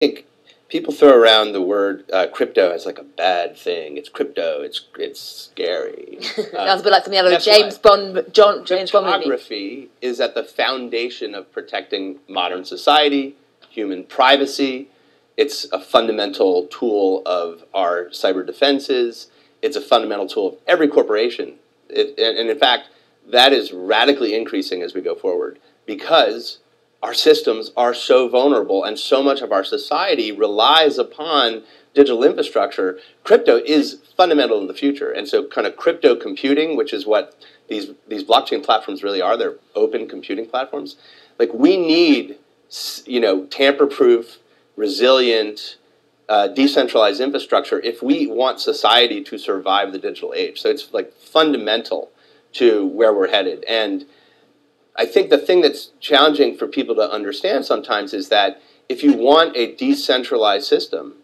think people throw around the word crypto as like a bad thing. It's crypto. It's scary. Sounds a bit like something out of James Bond movie. Cryptography is at the foundation of protecting modern society, human privacy. It's a fundamental tool of our cyber defenses. It's a fundamental tool of every corporation. And in fact, that is radically increasing as we go forward because our systems are so vulnerable and so much of our society relies upon digital infrastructure. Crypto is fundamental in the future. And so kind of crypto computing, which is what these blockchain platforms really are, they're open computing platforms. Like we need, tamper-proof, resilient, decentralized infrastructure if we want society to survive the digital age. So it's like fundamental to where we're headed. And I think the thing that's challenging for people to understand sometimes is that if you want a decentralized system,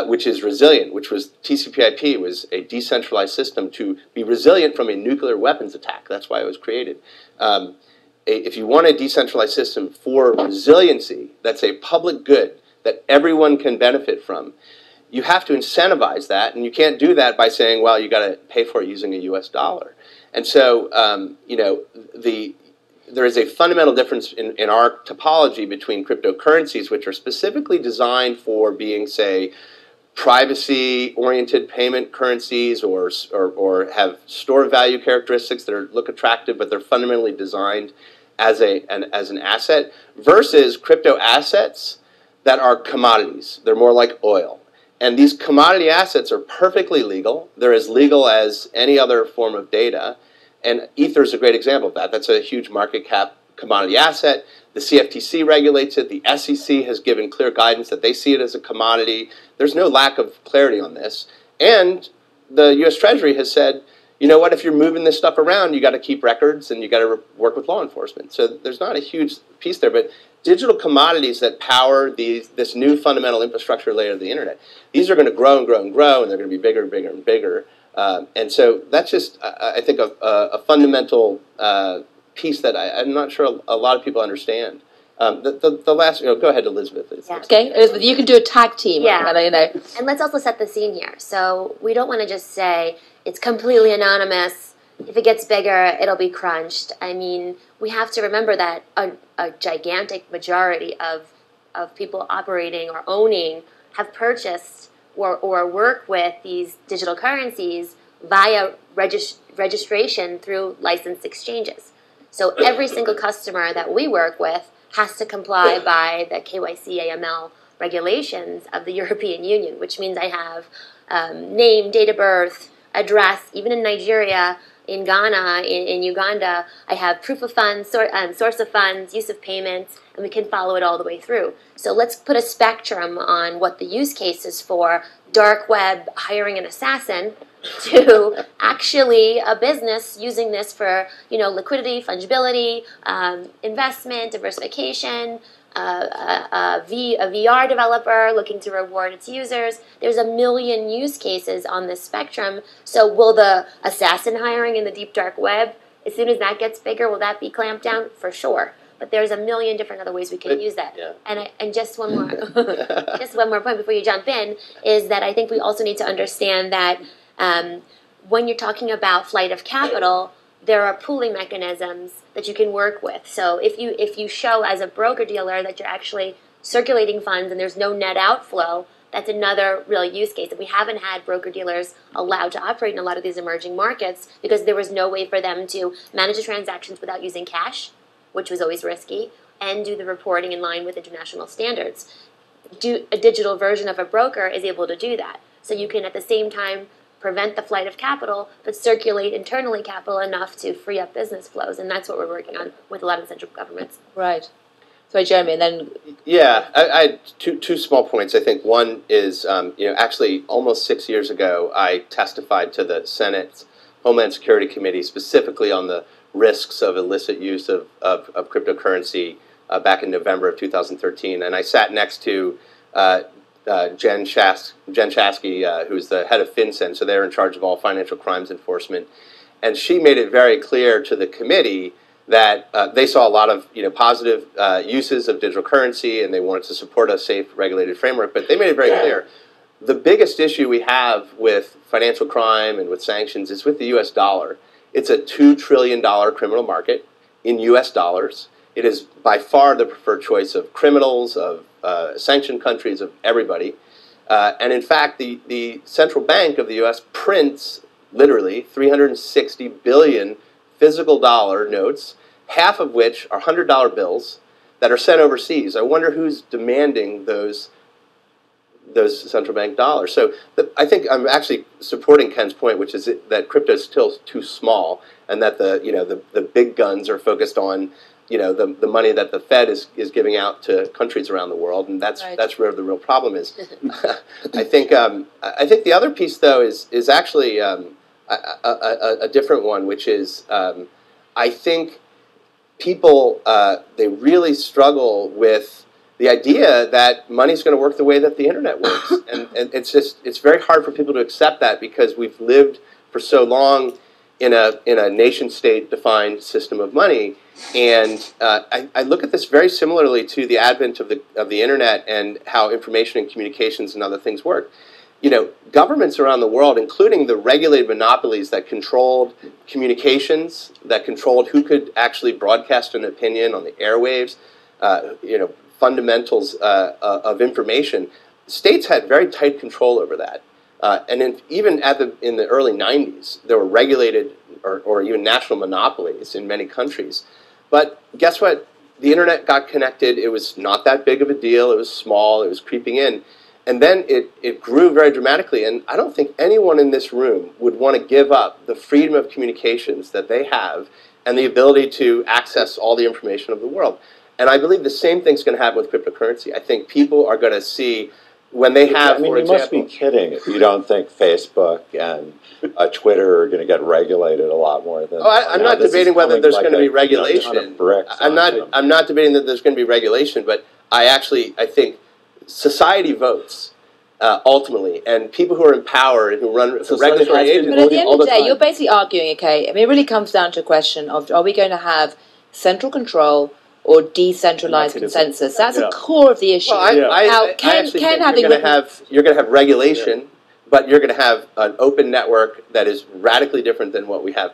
which is resilient, which was TCP/IP was a decentralized system to be resilient from a nuclear weapons attack. That's why it was created. If you want a decentralized system for resiliency, that's a public good that everyone can benefit from, you have to incentivize that, and you can't do that by saying, well, you got to pay for it using a US dollar. And so, there is a fundamental difference in our topology between cryptocurrencies, which are specifically designed for being, say, privacy-oriented payment currencies or have store value characteristics that look attractive, but they're fundamentally designed as an asset, versus crypto assets that are commodities. They're more like oil. And these commodity assets are perfectly legal. They're as legal as any other form of data. And Ether is a great example of that. That's a huge market cap commodity asset. The CFTC regulates it. The SEC has given clear guidance that they see it as a commodity. There's no lack of clarity on this. And the U.S. Treasury has said, you know what, if you're moving this stuff around, you got to keep records and you got to work with law enforcement. So there's not a huge piece there. But digital commodities that power this new fundamental infrastructure layer of the internet, these are going to grow and grow and grow, and they're going to be bigger and bigger and bigger. And so that's just, I think, a fundamental piece that I'm not sure a lot of people understand. The last, go ahead, Elizabeth. Yeah. Okay, Elizabeth, you can do a tag team. Yeah. And let's also set the scene here. So we don't want to just say it's completely anonymous. If it gets bigger, it'll be crunched. I mean, we have to remember that a gigantic majority of people operating or owning have purchased or work with these digital currencies via registration through licensed exchanges. So every single customer that we work with has to comply by the KYC AML regulations of the European Union, which means I have name, date of birth, address, even in Nigeria, in Ghana, in Uganda, I have proof of funds, source of funds, use of payments, and we can follow it all the way through. So let's put a spectrum on what the use case is for dark web hiring an assassin to actually a business using this for liquidity, fungibility, investment, diversification, a VR developer looking to reward its users. There's a million use cases on this spectrum. So will the assassin hiring in the deep dark web, as soon as that gets bigger, will that be clamped down? For sure. But there's a million different other ways we can use that. Yeah. And just one more just one more point before you jump in is that I think we also need to understand that when you're talking about flight of capital, there are pooling mechanisms that you can work with. So if you show as a broker-dealer that you're actually circulating funds and there's no net outflow, that's another real use case. And we haven't had broker-dealers allowed to operate in a lot of these emerging markets because there was no way for them to manage the transactions without using cash, which was always risky, and do the reporting in line with international standards. A digital version of a broker is able to do that. So you can, at the same time, prevent the flight of capital, but circulate internally capital enough to free up business flows. And that's what we're working on with a lot of the central governments. Right. Sorry, Jeremy, and then... Yeah, I had two small points. I think one is, actually almost 6 years ago, I testified to the Senate's Homeland Security Committee specifically on the risks of illicit use of cryptocurrency back in November of 2013. And I sat next to Jen Chasky, who's the head of FinCEN, so they're in charge of all financial crimes enforcement. And she made it very clear to the committee that they saw a lot of positive uses of digital currency, and they wanted to support a safe, regulated framework. But they made it very clear. The biggest issue we have with financial crime and with sanctions is with the U.S. dollar. It's a $2 trillion criminal market in U.S. dollars. It is by far the preferred choice of criminals, of sanctioned countries, of everybody. And in fact, the central bank of the U.S. prints literally 360 billion physical dollar notes, half of which are $100 bills that are sent overseas. I wonder who's demanding those central bank dollars. So I think I'm actually supporting Ken's point, which is that crypto is still too small, and that the big guns are focused on the money that the Fed is giving out to countries around the world, and that's where the real problem is. I think the other piece though is actually a different one, which is I think people they really struggle with the idea that money's going to work the way that the internet works, and it's very hard for people to accept that because we've lived for so long in a nation-state defined system of money, and I look at this very similarly to the advent of the internet and how information and communications and other things work. Governments around the world, including the regulated monopolies that controlled communications, that controlled who could actually broadcast an opinion on the airwaves, fundamentals of information, states had very tight control over that. And even in the early 90s, there were regulated or even national monopolies in many countries. But guess what? The internet got connected. It was not that big of a deal. It was small. It was creeping in. And then it grew very dramatically. And I don't think anyone in this room would want to give up the freedom of communications that they have and the ability to access all the information of the world. And I believe the same thing's going to happen with cryptocurrency. I think people are going to see when they have, for example... you must be kidding if you don't think Facebook and Twitter are going to get regulated a lot more than... I'm not debating whether there's going to be regulation. I'm not debating that there's going to be regulation, but I think society votes ultimately, and people who are in power and who run regulatory agencies... But at the end of the day, you're basically arguing, okay, I mean, it really comes down to a question of, are we going to have central control or decentralized consensus? That's the core of the issue. Well, you're going to have regulation, but you're going to have an open network that is radically different than what we have